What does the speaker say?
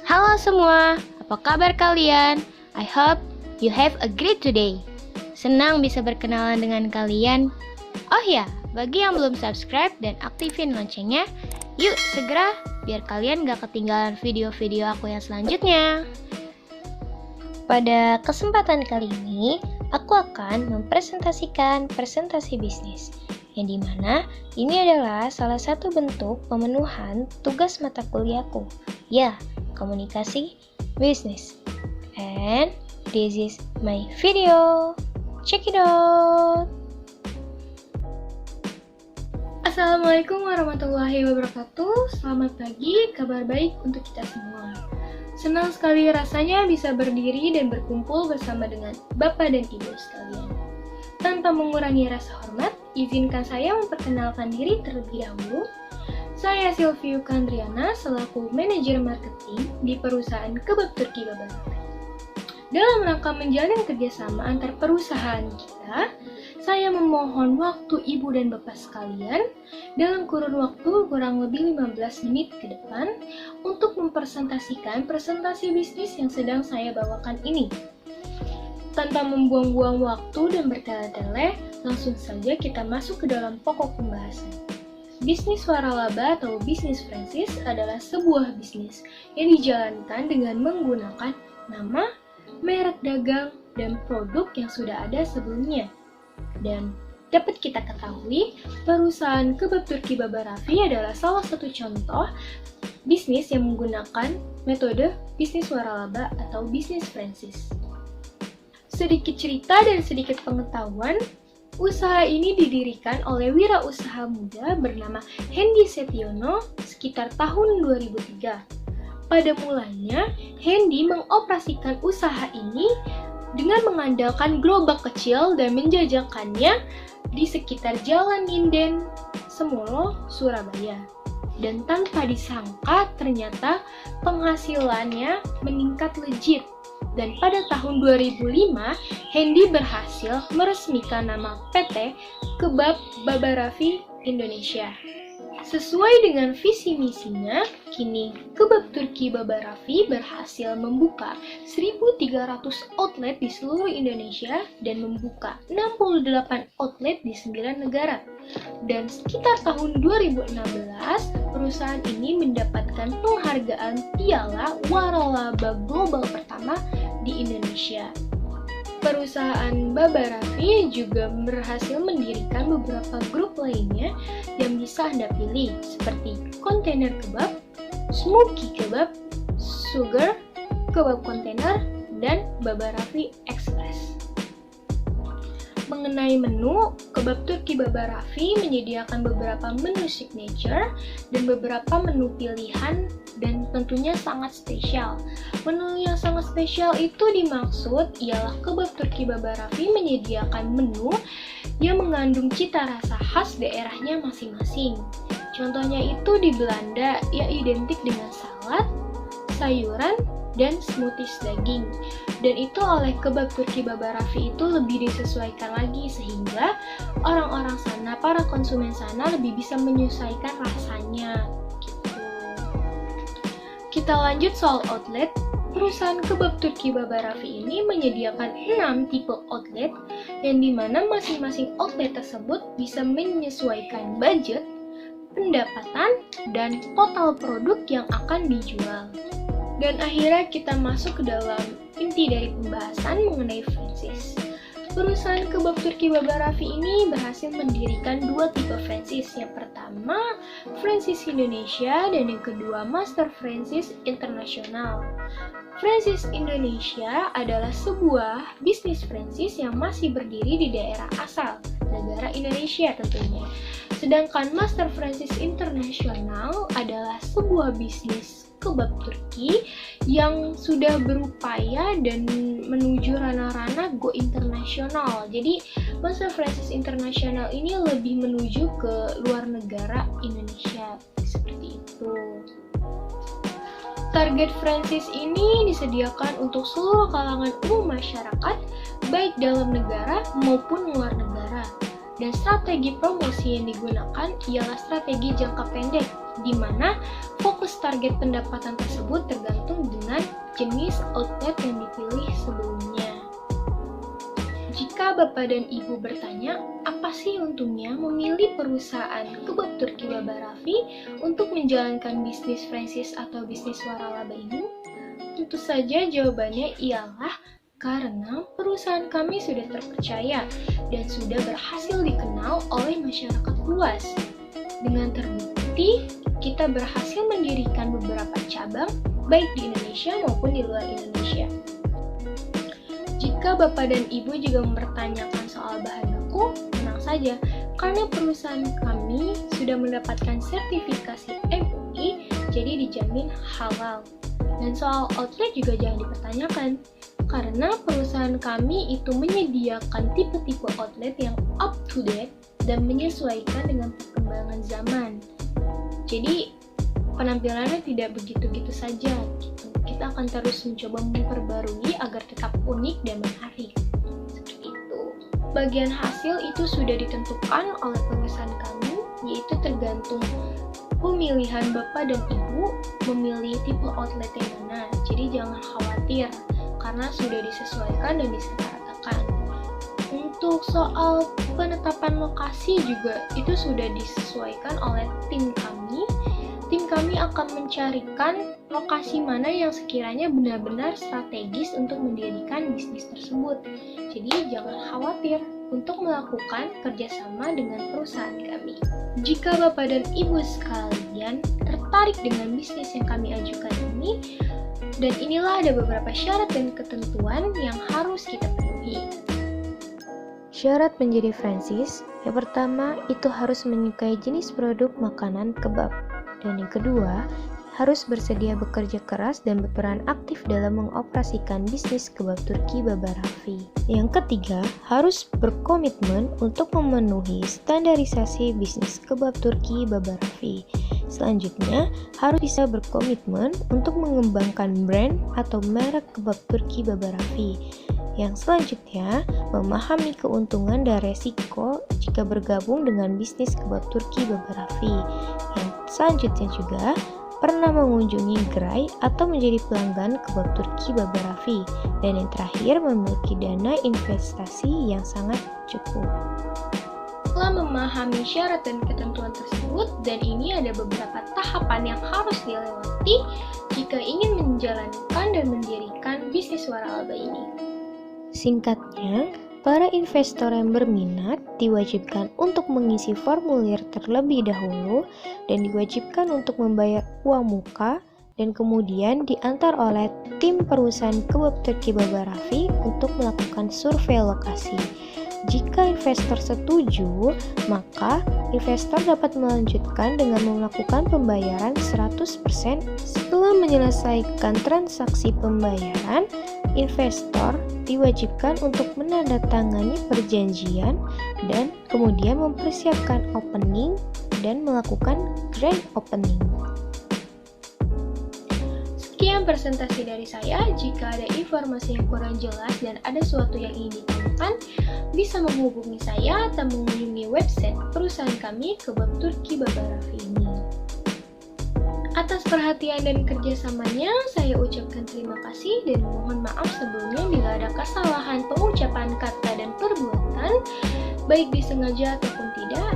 Halo semua, apa kabar kalian? I hope you have a great today. Senang bisa berkenalan dengan kalian. Oh ya, bagi yang belum subscribe dan aktifin loncengnya, yuk segera biar kalian gak ketinggalan video-video aku yang selanjutnya. Pada kesempatan kali ini, aku akan mempresentasikan presentasi bisnis, yang dimana ini adalah salah satu bentuk pemenuhan tugas mata kuliahku. Ya, komunikasi bisnis. And this is my video. Check it out. Assalamualaikum warahmatullahi wabarakatuh. Selamat pagi, kabar baik untuk kita semua. Senang sekali rasanya bisa berdiri dan berkumpul bersama dengan Bapak dan Ibu sekalian. Tanpa mengurangi rasa hormat, izinkan saya memperkenalkan diri terlebih dahulu. Saya Sylvia Kandriana selaku manajer marketing di perusahaan Kebab Turki Babarafi. Dalam rangka menjalin kerjasama antar perusahaan kita, saya memohon waktu ibu dan bapak sekalian dalam kurun waktu kurang lebih 15 menit ke depan untuk mempresentasikan presentasi bisnis yang sedang saya bawakan ini. Tanpa membuang-buang waktu dan bertele-tele, langsung saja kita masuk ke dalam pokok pembahasan. Bisnis waralaba atau bisnis franchise adalah sebuah bisnis yang dijalankan dengan menggunakan nama, merek dagang, dan produk yang sudah ada sebelumnya. Dan dapat kita ketahui, perusahaan Kebab Turki Babarafi adalah salah satu contoh bisnis yang menggunakan metode bisnis waralaba atau bisnis franchise. Sedikit cerita dan sedikit pengetahuan, usaha ini didirikan oleh wirausaha muda bernama Hendy Setiono sekitar tahun 2003. Pada mulanya, Hendy mengoperasikan usaha ini dengan mengandalkan gerobak kecil dan menjajakannya di sekitar Jalan Inden, Semolo, Surabaya. Dan tanpa disangka, ternyata penghasilannya meningkat legit. Dan pada tahun 2005, Hendy berhasil meresmikan nama PT Kebab Babarafi Indonesia. Sesuai dengan visi misinya, kini Kebab Turki Babarafi berhasil membuka 1.300 outlet di seluruh Indonesia dan membuka 68 outlet di 9 negara. Dan sekitar tahun 2016, perusahaan ini mendapatkan penghargaan Piala Waralaba Global pertama di Indonesia. Perusahaan Babarafi juga berhasil mendirikan beberapa grup lainnya yang bisa Anda pilih, seperti Kontainer Kebab, Smoky Kebab, Sugar, Kebab Kontainer, dan Babarafi Express. Mengenai menu, Kebab Turki Babarafi menyediakan beberapa menu signature dan beberapa menu pilihan dan tentunya sangat spesial. Menu yang sangat spesial itu dimaksud ialah Kebab Turki Babarafi menyediakan menu yang mengandung cita rasa khas daerahnya masing-masing. Contohnya itu di Belanda yang identik dengan salad, sayuran, dan smoothies daging. Dan itu oleh Kebab Turki Babarafi itu lebih disesuaikan lagi sehingga orang-orang sana, para konsumen sana lebih bisa menyesuaikan rasanya gitu. Kita lanjut soal outlet. Perusahaan Kebab Turki Babarafi ini menyediakan 6 tipe outlet yang dimana masing-masing outlet tersebut bisa menyesuaikan budget, pendapatan, dan total produk yang akan dijual. Dan akhirnya kita masuk ke dalam inti dari pembahasan mengenai franchise. Perusahaan Kebab Turki Babarafi ini berhasil mendirikan 2 tipe franchise. Yang pertama, franchise Indonesia, dan yang kedua, master franchise internasional. Franchise Indonesia adalah sebuah bisnis franchise yang masih berdiri di daerah asal, negara Indonesia tentunya. Sedangkan master franchise internasional adalah sebuah bisnis kebab Turki yang sudah berupaya dan menuju ranah-ranah go internasional. Jadi master franchise internasional ini lebih menuju ke luar negara Indonesia, seperti itu. Target franchise ini disediakan untuk seluruh kalangan umum masyarakat, baik dalam negara maupun luar negara. Dan strategi promosi yang digunakan ialah strategi jangka pendek, di mana fokus target pendapatan tersebut tergantung dengan jenis outlet yang dipilih sebelumnya. Jika Bapak dan Ibu bertanya, apa sih untungnya memilih perusahaan kebab Turki Baba Raffi untuk menjalankan bisnis franchise atau bisnis waralaba ini? Tentu saja jawabannya ialah karena perusahaan kami sudah terpercaya dan sudah berhasil dikenal oleh masyarakat luas. Dengan terbukti, kita berhasil mendirikan beberapa cabang, baik di Indonesia maupun di luar Indonesia. Jika Bapak dan Ibu juga mempertanyakan soal bahan baku, tenang saja, karena perusahaan kami sudah mendapatkan sertifikasi MUI, jadi dijamin halal. Dan soal outlet juga jangan dipertanyakan, karena perusahaan kami itu menyediakan tipe-tipe outlet yang up to date dan menyesuaikan dengan perkembangan zaman. Jadi, penampilannya tidak begitu-gitu saja. Kita akan terus mencoba memperbarui agar tetap unik dan menarik. Seperti itu. Bagian hasil itu sudah ditentukan oleh perusahaan kami, yaitu tergantung pemilihan Bapak dan Ibu memilih tipe outlet yang mana. Jadi jangan khawatir, karena sudah disesuaikan dan disetaratakan. Untuk soal penetapan lokasi juga itu sudah disesuaikan oleh tim kami. Tim kami akan mencarikan lokasi mana yang sekiranya benar-benar strategis untuk mendirikan bisnis tersebut. Jadi jangan khawatir untuk melakukan kerjasama dengan perusahaan kami. Jika Bapak dan Ibu sekalian tertarik dengan bisnis yang kami ajukan ini, dan inilah ada beberapa syarat dan ketentuan yang harus kita penuhi. Syarat menjadi franchise, yang pertama itu harus menyukai jenis produk makanan kebab. Dan yang kedua, harus bersedia bekerja keras dan berperan aktif dalam mengoperasikan bisnis kebab Turki Baba Raffi. Yang ketiga, harus berkomitmen untuk memenuhi standarisasi bisnis kebab Turki Baba Raffi. Selanjutnya, harus bisa berkomitmen untuk mengembangkan brand atau merek kebab Turki Baba Raffi. Yang selanjutnya, memahami keuntungan dan resiko jika bergabung dengan bisnis kebab Turki Baba Raffi. Yang selanjutnya juga, pernah mengunjungi gerai atau menjadi pelanggan kebab Turki Baba Raffi. Dan yang terakhir, memiliki dana investasi yang sangat cukup. Setelah memahami syarat dan ketentuan tersebut, dan ini ada beberapa tahapan yang harus dilewati jika ingin menjalankan dan mendirikan bisnis waralaba ini. Singkatnya, para investor yang berminat diwajibkan untuk mengisi formulir terlebih dahulu dan diwajibkan untuk membayar uang muka dan kemudian diantar oleh tim perusahaan kebab Turki Baba Raffi untuk melakukan survei lokasi. Jika investor setuju, maka investor dapat melanjutkan dengan melakukan pembayaran 100%. Setelah menyelesaikan transaksi pembayaran, investor diwajibkan untuk menandatangani perjanjian dan kemudian mempersiapkan opening dan melakukan grand opening. Sekian presentasi dari saya. Jika ada informasi yang kurang jelas dan ada sesuatu yang ingin ditanyakan, bisa menghubungi saya atau mengunjungi website perusahaan kami Kebab Turki Baba Raffi ini. Atas perhatian dan kerjasamanya, saya ucapkan terima kasih dan mohon maaf sebelumnya bila ada kesalahan pengucapan kata dan perbuatan, baik disengaja ataupun tidak.